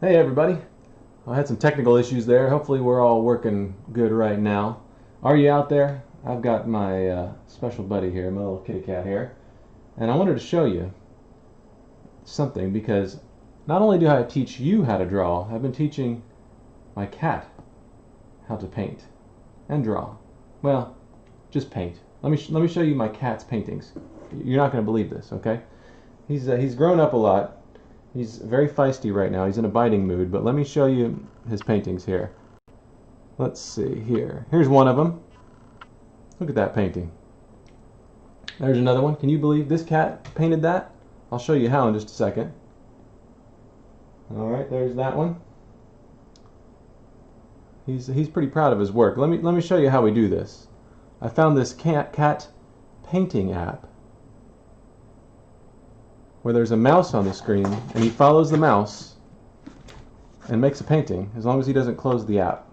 Hey everybody, I had some technical issues there. Hopefully we're all working good right now. Are you out there? I've got my special buddy here, my little kitty cat here, and I wanted to show you something because not only do I teach you how to draw, I've been teaching my cat how to paint and draw. Well, just paint. Let me show you my cat's paintings. You're not going to believe this, okay? He's grown up a lot. He's very feisty right now. He's in a biting mood, but let me show you his paintings here. Let's see here. Here's one of them. Look at that painting. There's another one. Can you believe this cat painted that? I'll show you how in just a second. Alright, there's that one. He's pretty proud of his work. Let me show you how we do this. I found this cat painting app where there's a mouse on the screen and he follows the mouse and makes a painting as long as he doesn't close the app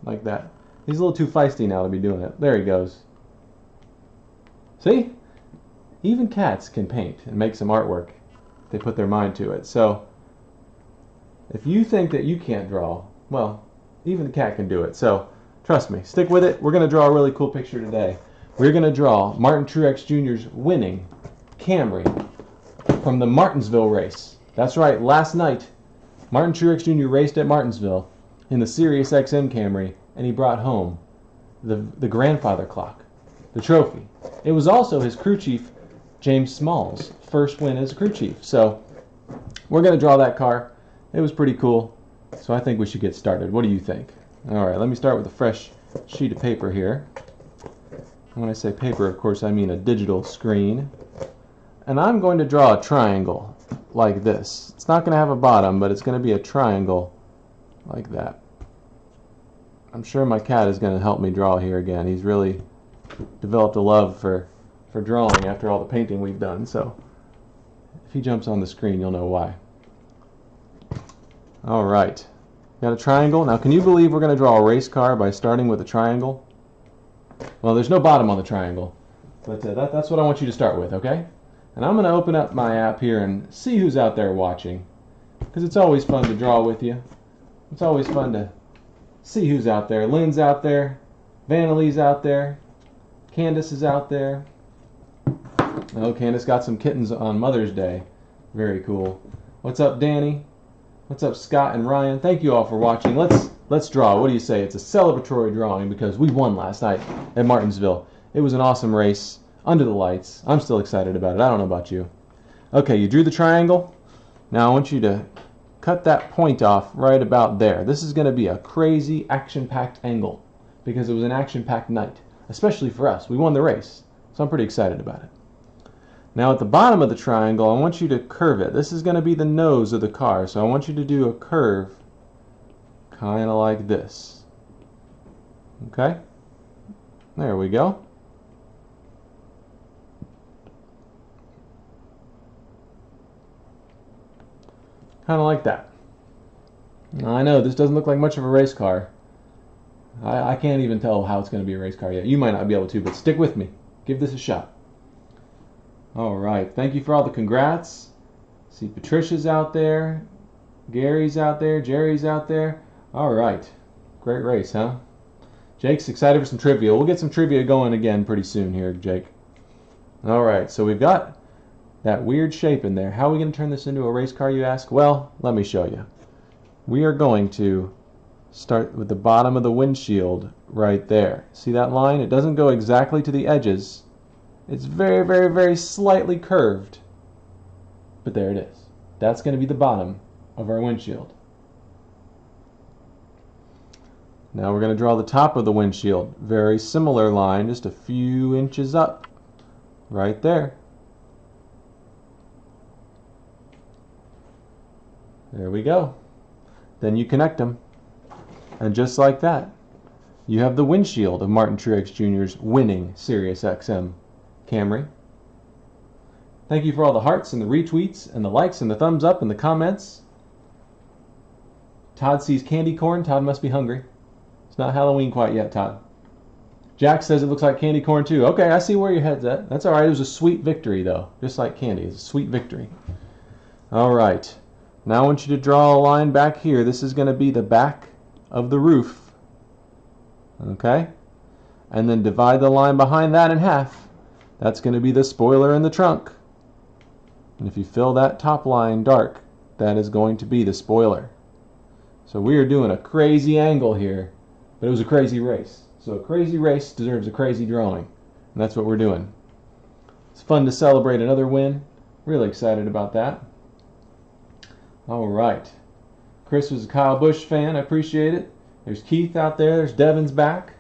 like that. He's a little too feisty now to be doing it. There he goes. See? Even cats can paint and make some artwork if they put their mind to it. So if you think that you can't draw, well, even the cat can do it. So trust me, stick with it. We're going to draw a really cool picture today. We're going to draw Martin Truex Jr.'s winning Camry from the Martinsville race. That's right, last night Martin Truex Jr. raced at Martinsville in the SiriusXM Camry, and he brought home the grandfather clock, the trophy. It was also his crew chief, James Small's first win as crew chief. So we're going to draw that car. It was pretty cool, so I think we should get started. What do you think? Alright, let me start with a fresh sheet of paper here. When I say paper, of course, I mean a digital screen. And I'm going to draw a triangle like this. It's not going to have a bottom, but it's going to be a triangle like that. I'm sure my cat is going to help me draw here again. He's really developed a love for drawing after all the painting we've done. So if he jumps on the screen, you'll know why. All right. Got a triangle. Now, can you believe we're going to draw a race car by starting with a triangle? Well, there's no bottom on the triangle, but that's what I want you to start with, okay? And I'm going to open up my app here and see who's out there watching, because it's always fun to draw with you. It's always fun to see who's out there. Lynn's out there. Vanalie's out there. Candace is out there. Oh, Candace got some kittens on Mother's Day. Very cool. What's up, Danny? What's up, Scott and Ryan? Thank you all for watching. Let's draw. What do you say? It's a celebratory drawing because we won last night at Martinsville. It was an awesome race. Under the lights. I'm still excited about it. I don't know about you. Okay, you drew the triangle. Now I want you to cut that point off right about there. This is going to be a crazy action-packed angle because it was an action-packed night, especially for us. We won the race, so I'm pretty excited about it. Now at the bottom of the triangle, I want you to curve it. This is going to be the nose of the car, so I want you to do a curve kind of like this. Okay? There we go. Kind of like that. Now, I know this doesn't look like much of a race car. I can't even tell how it's going to be a race car yet. You might not be able to, but stick with me. Give this a shot. Alright, thank you for all the congrats. See, Patricia's out there. Gary's out there. Jerry's out there. Alright, great race, huh? Jake's excited for some trivia. We'll get some trivia going again pretty soon here, Jake. Alright, so we've got that weird shape in there. How are we going to turn this into a race car, you ask? Well, let me show you. We are going to start with the bottom of the windshield right there. See that line? It doesn't go exactly to the edges. It's very, very, very slightly curved. But there it is. That's going to be the bottom of our windshield. Now we're going to draw the top of the windshield. Very similar line, just a few inches up. Right there. There we go. Then you connect them. And just like that, you have the windshield of Martin Truex Jr.'s winning SiriusXM Camry. Thank you for all the hearts and the retweets and the likes and the thumbs up and the comments. Todd sees candy corn. Todd must be hungry. It's not Halloween quite yet, Todd. Jack says it looks like candy corn too. Okay, I see where your head's at. That's all right. It was a sweet victory, though. Just like candy. It's a sweet victory. All right. Now I want you to draw a line back here. This is going to be the back of the roof. Okay? And then divide the line behind that in half. That's going to be the spoiler in the trunk. And if you fill that top line dark, that is going to be the spoiler. So we are doing a crazy angle here, but it was a crazy race. So a crazy race deserves a crazy drawing. And that's what we're doing. It's fun to celebrate another win. Really excited about that. All right. Chris was a Kyle Busch fan. I appreciate it. There's Keith out there. There's Devin's back.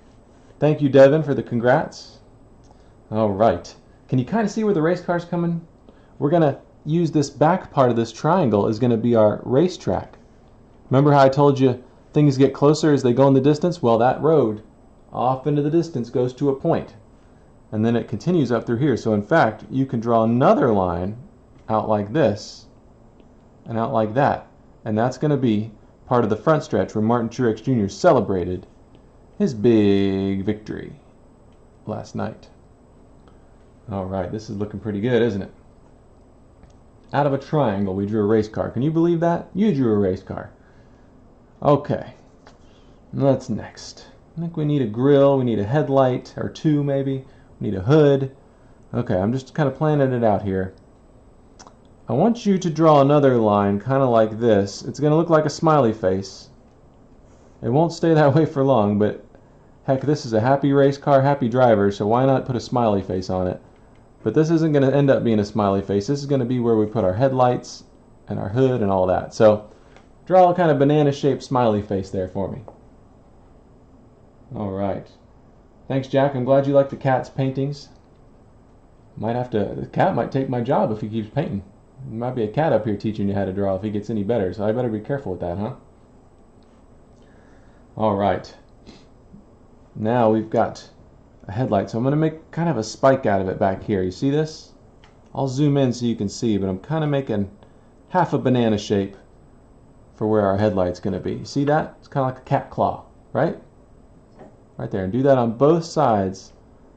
Thank you, Devin, for the congrats. All right. Can you kind of see where the race car's coming? We're going to use this back part of this triangle is going to be our racetrack. Remember how I told you things get closer as they go in the distance? Well, that road off into the distance goes to a point, and then it continues up through here. So in fact, you can draw another line out like this and out like that, and that's going to be part of the front stretch where Martin Truex Jr. celebrated his big victory last night. All right, this is looking pretty good, isn't it? Out of a triangle, we drew a race car. Can you believe that? You drew a race car. Okay, what's next? I think we need a grill, we need a headlight, or two maybe. We need a hood. Okay, I'm just kind of planning it out here. I want you to draw another line kind of like this. It's going to look like a smiley face. It won't stay that way for long, but heck, this is a happy race car, happy driver, so why not put a smiley face on it? But this isn't going to end up being a smiley face. This is going to be where we put our headlights and our hood and all that. So draw a kind of banana-shaped smiley face there for me. All right. Thanks, Jack. I'm glad you like the cat's paintings. The cat might take my job if he keeps painting. There might be a cat up here teaching you how to draw if he gets any better, so I better be careful with that, huh? All right. Now we've got a headlight, so I'm going to make kind of a spike out of it back here. You see this? I'll zoom in so you can see, but I'm kind of making half a banana shape for where our headlight's going to be. See that? It's kind of like a cat claw, right? Right there. And do that on both sides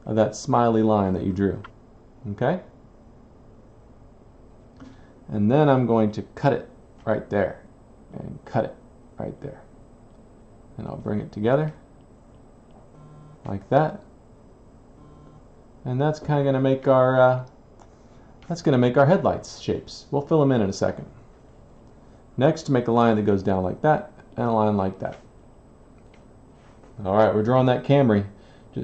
of that smiley line that you drew. Okay? And then I'm going to cut it right there. And cut it right there. And I'll bring it together like that. And that's kind of going to make our headlights shapes. We'll fill them in a second. Next, make a line that goes down like that and a line like that. All right, we're drawing that Camry.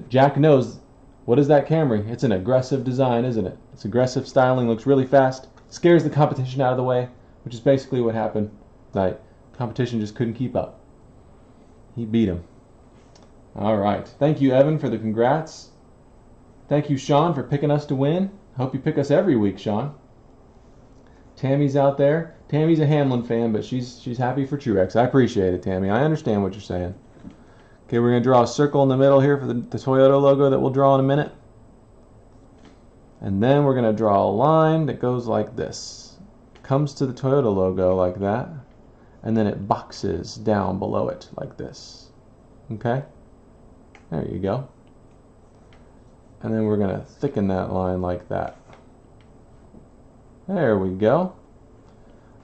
Jack knows, what is that Camry? It's an aggressive design, isn't it? It's aggressive styling, looks really fast, scares the competition out of the way, which is basically what happened tonight. Competition just couldn't keep up. He beat him. All right. Thank you, Evan, for the congrats. Thank you, Sean, for picking us to win. I hope you pick us every week, Sean. Tammy's out there. Tammy's a Hamlin fan, but she's happy for Truex. I appreciate it, Tammy. I understand what you're saying. Okay, we're going to draw a circle in the middle here for the Toyota logo that we'll draw in a minute. And then we're going to draw a line that goes like this. Comes to the Toyota logo like that. And then it boxes down below it like this. Okay? There you go. And then we're going to thicken that line like that. There we go.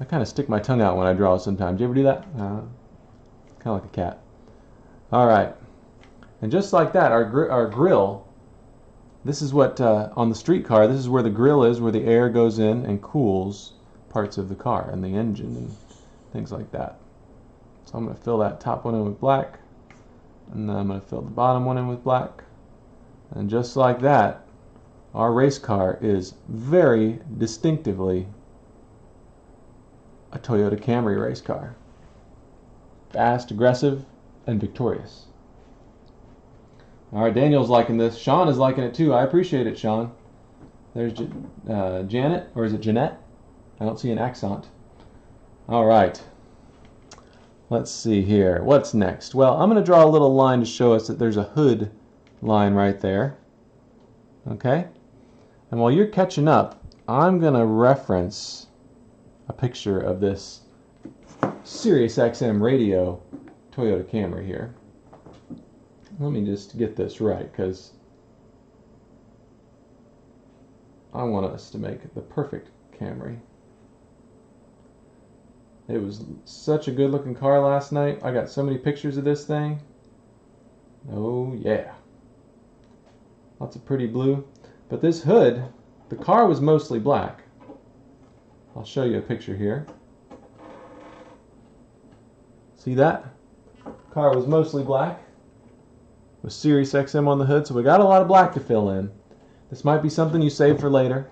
I kind of stick my tongue out when I draw sometimes. Do you ever do that? Kind of like a cat. All right. And just like that, our grill, this is what, on the streetcar, this is where the grill is, where the air goes in and cools parts of the car and the engine and things like that. So I'm going to fill that top one in with black, and then I'm going to fill the bottom one in with black. And just like that, our race car is very distinctively a Toyota Camry race car. Fast, aggressive, and victorious. All right, Daniel's liking this. Sean is liking it too. I appreciate it, Sean. There's Janet, or is it Jeanette? I don't see an accent. All right. Let's see here. What's next? Well, I'm going to draw a little line to show us that there's a hood line right there. Okay? And while you're catching up, I'm going to reference a picture of this SiriusXM radio Toyota Camry here. Let me just get this right, because I want us to make the perfect Camry. It was such a good looking car last night. I got so many pictures of this thing. Oh yeah. Lots of pretty blue. But this hood, the car was mostly black. I'll show you a picture here. See that? Car was mostly black with SiriusXM on the hood, so we got a lot of black to fill in. This might be something you save for later.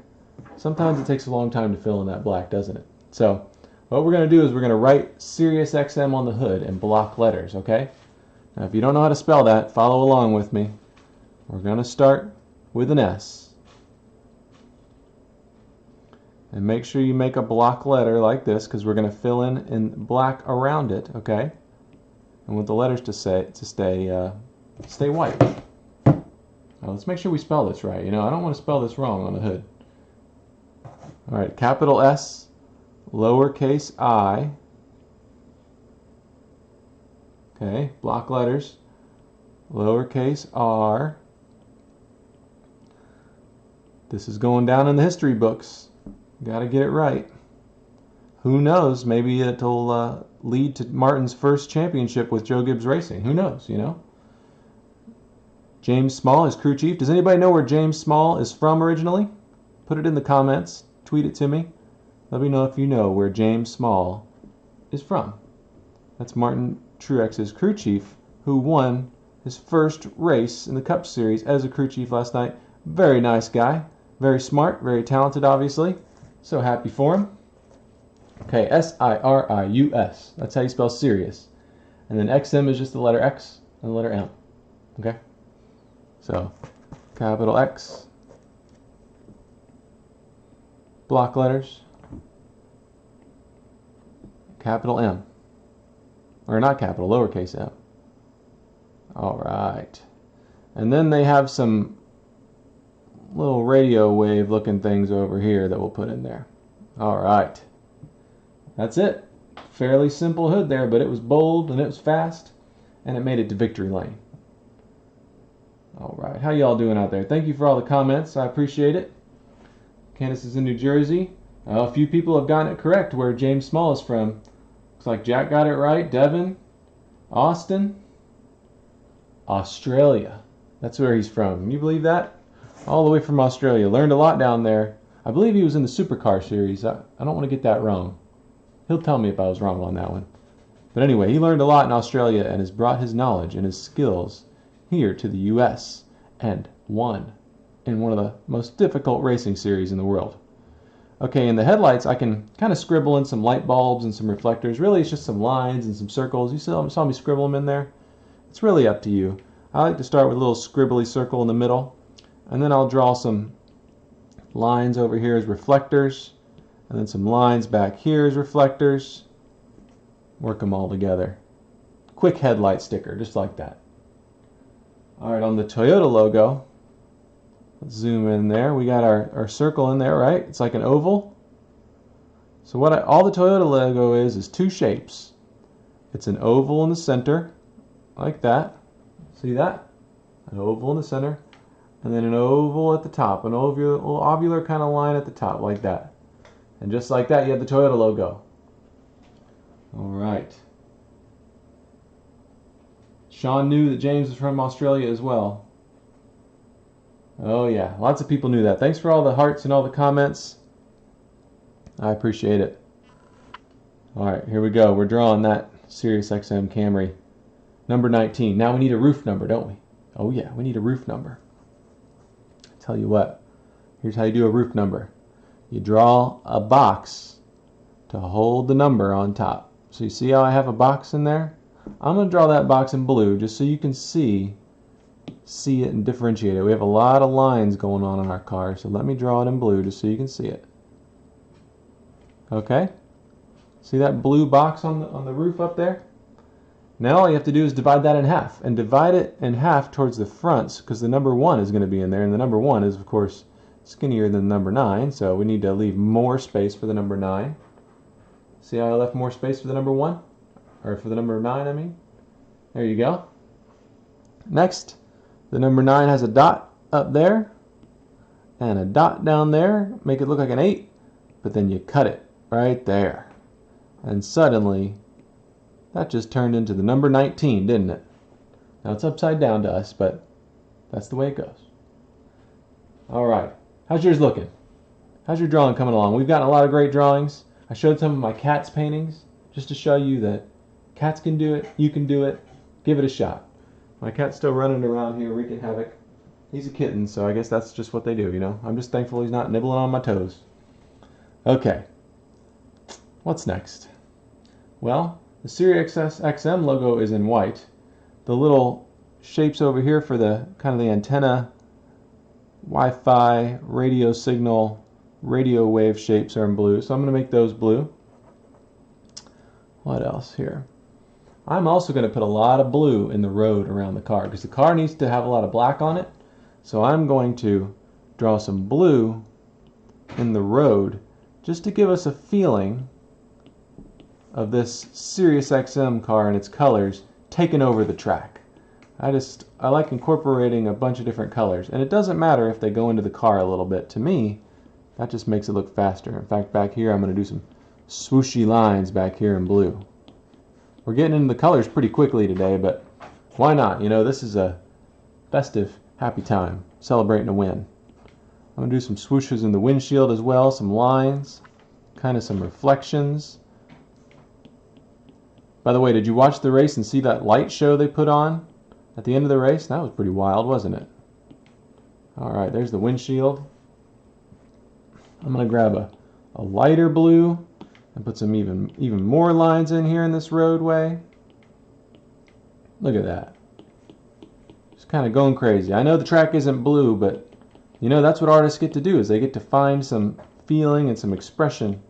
Sometimes it takes a long time to fill in that black, doesn't it? So what we're going to do is we're going to write SiriusXM on the hood in block letters, okay? Now if you don't know how to spell that, follow along with me. We're going to start with an S. And make sure you make a block letter like this, because we're going to fill in black around it, okay? And with the letters to stay white. Now, let's make sure we spell this right. You know, I don't want to spell this wrong on the hood. All right, capital S, lowercase I. Okay, block letters. Lowercase r. This is going down in the history books. Got to get it right. Who knows? Maybe it'll lead to Martin's first championship with Joe Gibbs Racing. Who knows, you know? James Small is crew chief. Does anybody know where James Small is from originally? Put it in the comments. Tweet it to me. Let me know if you know where James Small is from. That's Martin Truex's crew chief, who won his first race in the Cup Series as a crew chief last night. Very nice guy. Very smart. Very talented, obviously. So happy for him. Okay, S-I-R-I-U-S. That's how you spell Sirius. And then XM is just the letter X and the letter M. Okay? So, capital X. Block letters. Capital M. Or not capital, lowercase m. Alright. And then they have some little radio wave looking things over here that we'll put in there. Alright. That's it. Fairly simple hood there, but it was bold and it was fast and it made it to victory lane. Alright, how y'all doing out there? Thank you for all the comments. I appreciate it. Candace is in New Jersey. A few people have gotten it correct where James Small is from. Looks like Jack got it right. Devin, Austin, Australia. That's where he's from. Can you believe that? All the way from Australia. Learned a lot down there. I believe he was in the Supercar series. I don't want to get that wrong. He'll tell me if I was wrong on that one. But anyway, he learned a lot in Australia and has brought his knowledge and his skills here to the U.S. and won in one of the most difficult racing series in the world. Okay, in the headlights, I can kind of scribble in some light bulbs and some reflectors. Really, it's just some lines and some circles. You saw me scribble them in there? It's really up to you. I like to start with a little scribbly circle in the middle, and then I'll draw some lines over here as reflectors, and then some lines back here as reflectors. Work them all together. Quick headlight sticker, just like that. Alright, on the Toyota logo, let's zoom in there. We got our circle in there, right? It's like an oval. So all the Toyota logo is two shapes. It's an oval in the center, like that. See that? An oval in the center. And then an oval at the top. An ovular kind of line at the top, like that. And just like that, you have the Toyota logo. Alright. Sean knew that James was from Australia as well. Oh yeah, lots of people knew that. Thanks for all the hearts and all the comments. I appreciate it. Alright, here we go. We're drawing that SiriusXM Camry. Number 19. Now we need a roof number, don't we? Oh yeah, we need a roof number. Tell you what, here's how you do a roof number. You draw a box to hold the number on top. So you see how I have a box in there? I'm going to draw that box in blue just so you can see it and differentiate it. We have a lot of lines going on in our car, so let me draw it in blue just so you can see it. Okay? See that blue box on the roof up there? Now all you have to do is divide that in half, and divide it in half towards the fronts, because the number 1 is going to be in there, and the number 1 is of course skinnier than the number 9, so we need to leave more space for the number 9. See how I left more space for the number 1? Or for the number 9, I mean. There you go. Next, the number 9 has a dot up there, and a dot down there. Make it look like an 8, but then you cut it right there. And suddenly, that just turned into the number 19, didn't it? Now it's upside down to us, but that's the way it goes. All right. How's yours looking? How's your drawing coming along? We've gotten a lot of great drawings. I showed some of my cat's paintings just to show you that cats can do it, you can do it. Give it a shot. My cat's still running around here wreaking havoc. He's a kitten, so I guess that's just what they do, you know. I'm just thankful he's not nibbling on my toes. Okay. What's next? Well, the SiriusXM logo is in white. The little shapes over here for the kind of the antenna, Wi-Fi, radio signal, radio wave shapes are in blue. So I'm going to make those blue. What else here? I'm also going to put a lot of blue in the road around the car because the car needs to have a lot of black on it. So I'm going to draw some blue in the road just to give us a feeling of this SiriusXM car and its colors taking over the track. I like incorporating a bunch of different colors, and it doesn't matter if they go into the car a little bit. To me, that just makes it look faster. In fact, back here I'm going to do some swooshy lines back here in blue. We're getting into the colors pretty quickly today, but why not? You know, this is a festive, happy time, celebrating a win. I'm going to do some swooshes in the windshield as well, some lines, kind of some reflections. By the way, did you watch the race and see that light show they put on at the end of the race? That was pretty wild, wasn't it? All right, there's the windshield. I'm going to grab a lighter blue and put some even more lines in here in this roadway. Look at that. Just kind of going crazy. I know the track isn't blue, but you know, that's what artists get to do, is they get to find some feeling and some expression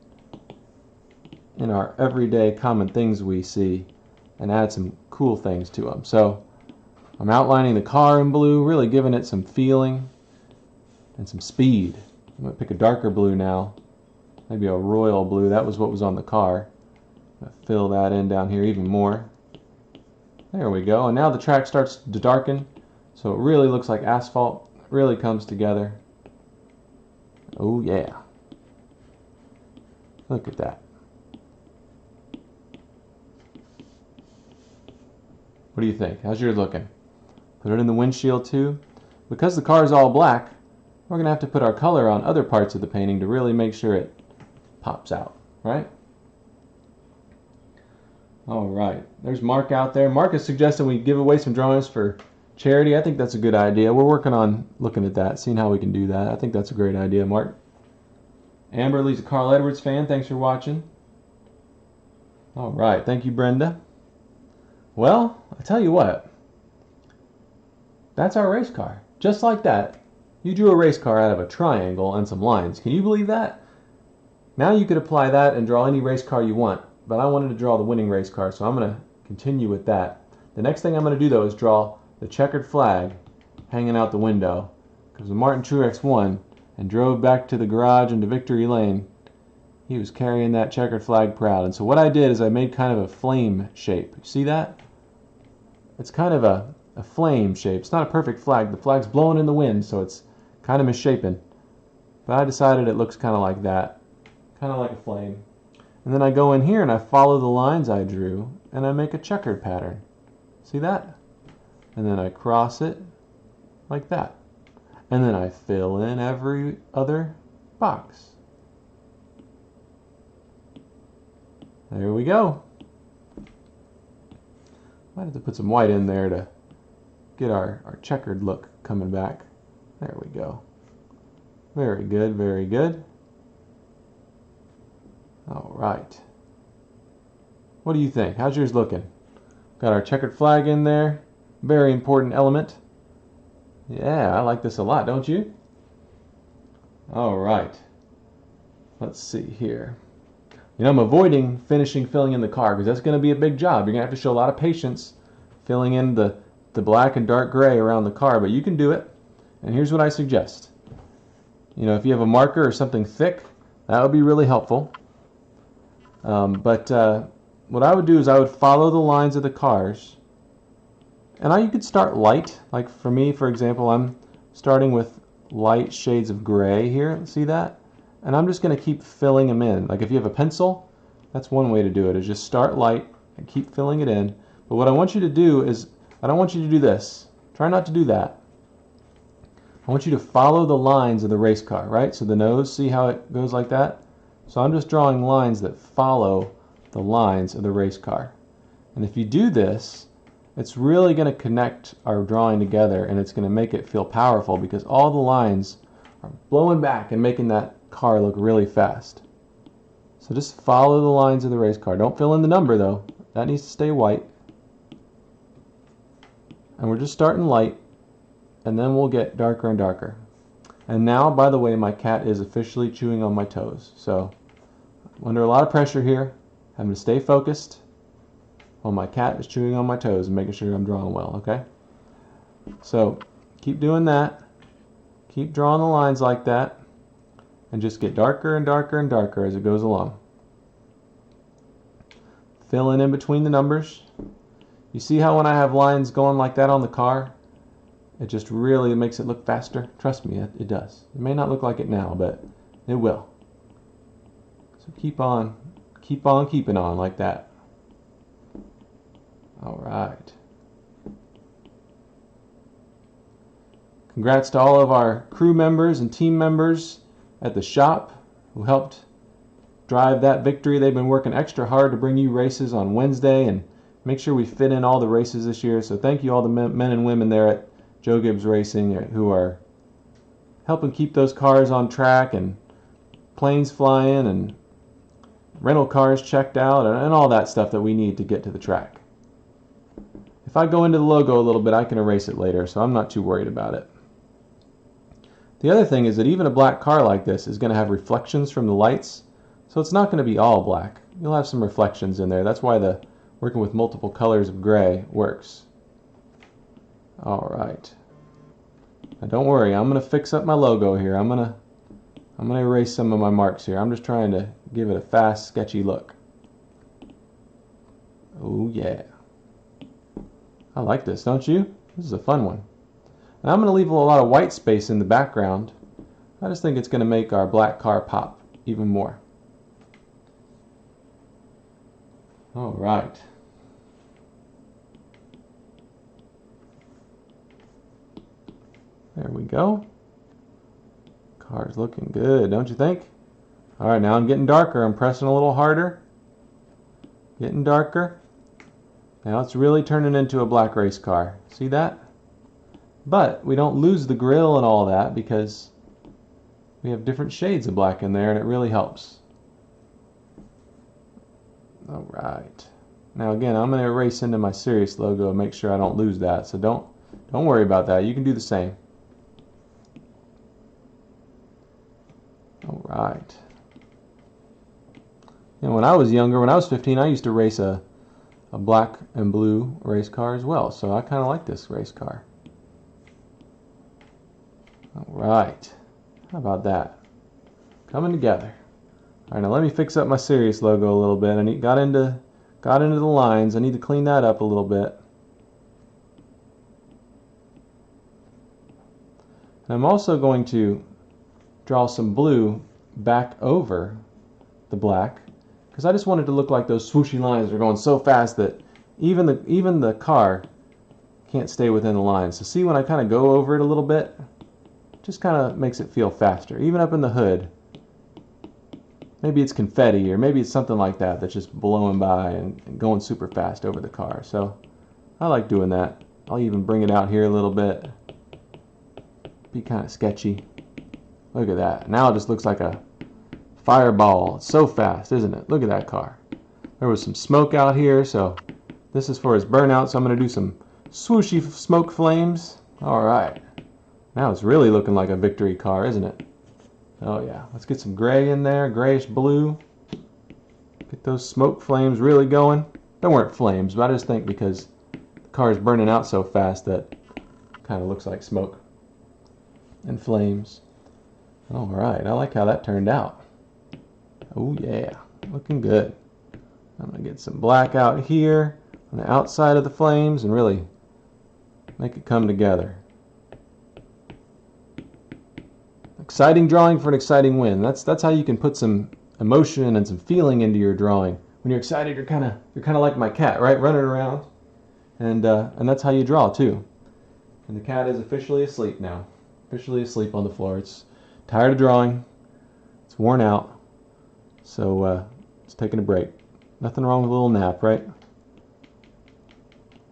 in our everyday common things we see and add some cool things to them. So I'm outlining the car in blue, really giving it some feeling and some speed. I'm going to pick a darker blue now, maybe a royal blue. That was what was on the car. I'm going to fill that in down here even more. There we go. And now the track starts to darken, so it really looks like asphalt. It really comes together. Oh yeah. Look at that. What do you think? How's yours looking? Put it in the windshield too. Because the car is all black, we're going to have to put our color on other parts of the painting to really make sure it pops out, right? All right. There's Mark out there. Mark is suggesting we give away some drawings for charity. I think that's a good idea. We're working on looking at that, seeing how we can do that. I think that's a great idea, Mark. Amberly's a Carl Edwards fan. Thanks for watching. All right. Thank you, Brenda. Well, I tell you what, that's our race car. Just like that, you drew a race car out of a triangle and some lines. Can you believe that? Now you could apply that and draw any race car you want, but I wanted to draw the winning race car, so I'm going to continue with that. The next thing I'm going to do, though, is draw the checkered flag hanging out the window, because when Martin Truex won and drove back to the garage into Victory Lane, he was carrying that checkered flag proud. And so what I did is I made kind of a flame shape. You see that? It's kind of a flame shape. It's not a perfect flag. The flag's blowing in the wind, so it's kind of misshapen. But I decided it looks kind of like that. Kind of like a flame. And then I go in here and I follow the lines I drew, and I make a checkered pattern. See that? And then I cross it like that. And then I fill in every other box. There we go. Might have to put some white in there to get our checkered look coming back. There we go. Very good, very good. All right. What do you think? How's yours looking? Got our checkered flag in there. Very important element. Yeah, I like this a lot, don't you? All right. Let's see here. You know, I'm avoiding filling in the car because that's going to be a big job. You're going to have to show a lot of patience filling in the black and dark gray around the car, but you can do it. And here's what I suggest. You know, if you have a marker or something thick, that would be really helpful. But what I would do is I would follow the lines of the cars. And you could start light. Like for me, for example, I'm starting with light shades of gray here. See that? And I'm just going to keep filling them in. Like if you have a pencil, That's one way to do it, is just start light and keep filling it in. But what I want you to do is, I don't want you to do this. Try not to do that. I want you to follow the lines of the race car, right? So the nose, see how it goes like that? So I'm just drawing lines that follow the lines of the race car. And if you do this, it's really going to connect our drawing together, and it's going to make it feel powerful because all the lines are blowing back and making that car look really fast. So just follow the lines of the race car. Don't fill in the number though. That needs to stay white. And we're just starting light, and then we'll get darker and darker. And now, by the way, my cat is officially chewing on my toes. So I'm under a lot of pressure here, having to stay focused while my cat is chewing on my toes and making sure I'm drawing well, okay? So keep doing that. Keep drawing the lines like that, and just get darker and darker and darker as it goes along. Fill in between the numbers. You see how when I have lines going like that on the car, it just really makes it look faster? Trust me, it does. It may not look like it now, but it will. So keep on keeping on like that. All right. Congrats to all of our crew members and team members at the shop who helped drive that victory. They've been working extra hard to bring you races on Wednesday and make sure we fit in all the races this year. So thank you all the men and women there at Joe Gibbs Racing who are helping keep those cars on track and planes flying and rental cars checked out and all that stuff that we need to get to the track. If I go into the logo a little bit, I can erase it later, so I'm not too worried about it. The other thing is that even a black car like this is going to have reflections from the lights, so it's not going to be all black. You'll have some reflections in there. That's why the working with multiple colors of gray works. All right. Now don't worry, I'm going to fix up my logo here. I'm going to erase some of my marks here. I'm just trying to give it a fast, sketchy look. Oh yeah. I like this, don't you? This is a fun one. And I'm going to leave a lot of white space in the background. I just think it's going to make our black car pop even more. All right. There we go. Car's looking good, don't you think? All right, now I'm getting darker. I'm pressing a little harder. Getting darker. Now it's really turning into a black race car. See that? But we don't lose the grille and all that because we have different shades of black in there, and it really helps. All right. Now again, I'm going to erase into my Sirius logo and make sure I don't lose that. So don't worry about that. You can do the same. All right. And when I was younger, when I was 15, I used to race a black and blue race car as well. So I kind of like this race car. All right. How about that? Coming together. All right, now let me fix up my Sirius logo a little bit. I got into the lines. I need to clean that up a little bit. And I'm also going to draw some blue back over the black because I just wanted to look like those swooshy lines are going so fast that even the car can't stay within the lines. So see when I kind of go over it a little bit, just kind of makes it feel faster. Even up in the hood, maybe it's confetti or maybe it's something like that that's just blowing by and going super fast over the car. So I like doing that. I'll even bring it out here a little bit. Be kind of sketchy. Look at that. Now it just looks like a fireball. It's so fast, isn't it? Look at that car. There was some smoke out here, so this is for his burnout, so I'm going to do some swooshy smoke flames. All right. Now it's really looking like a victory car, isn't it? Oh yeah. Let's get some gray in there, grayish blue. Get those smoke flames really going. They weren't flames, but I just think because the car is burning out so fast that it kind of looks like smoke and flames. All right, I like how that turned out. Oh yeah, looking good. I'm gonna get some black out here on the outside of the flames and really make it come together. Exciting drawing for an exciting win. That's how you can put some emotion and some feeling into your drawing. When you're excited, you're kind of like my cat, right? Running around, and that's how you draw too. And the cat is officially asleep now, officially asleep on the floor. It's tired of drawing. It's worn out, so it's taking a break. Nothing wrong with a little nap, right?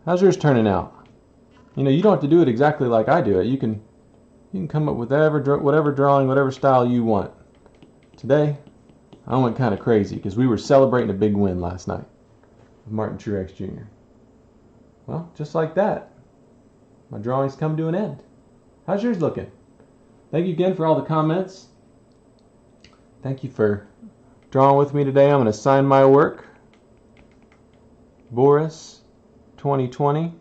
How's yours turning out? You know, you don't have to do it exactly like I do it. You can come up with whatever drawing, whatever style you want. Today, I went kind of crazy because we were celebrating a big win last night with Martin Truex Jr. Well, just like that, my drawings come to an end. How's yours looking? Thank you again for all the comments. Thank you for drawing with me today. I'm going to sign my work. Boris 2020.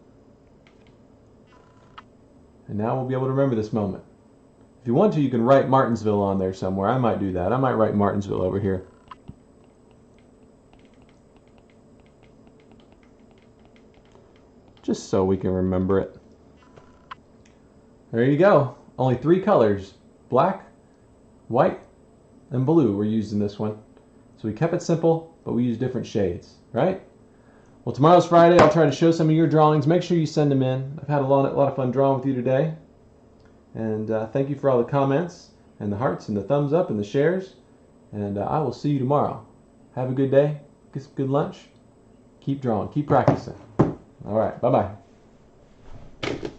And now we'll be able to remember this moment. If you want to, you can write Martinsville on there somewhere. I might do that. I might write Martinsville over here. Just so we can remember it. There you go. Only 3 colors. Black, white, and blue were used in this one. So we kept it simple, but we used different shades, right? Well, tomorrow's Friday. I'll try to show some of your drawings. Make sure you send them in. I've had a lot of fun drawing with you today. And thank you for all the comments and the hearts and the thumbs up and the shares. And I will see you tomorrow. Have a good day. Get some good lunch. Keep drawing. Keep practicing. All right. Bye-bye.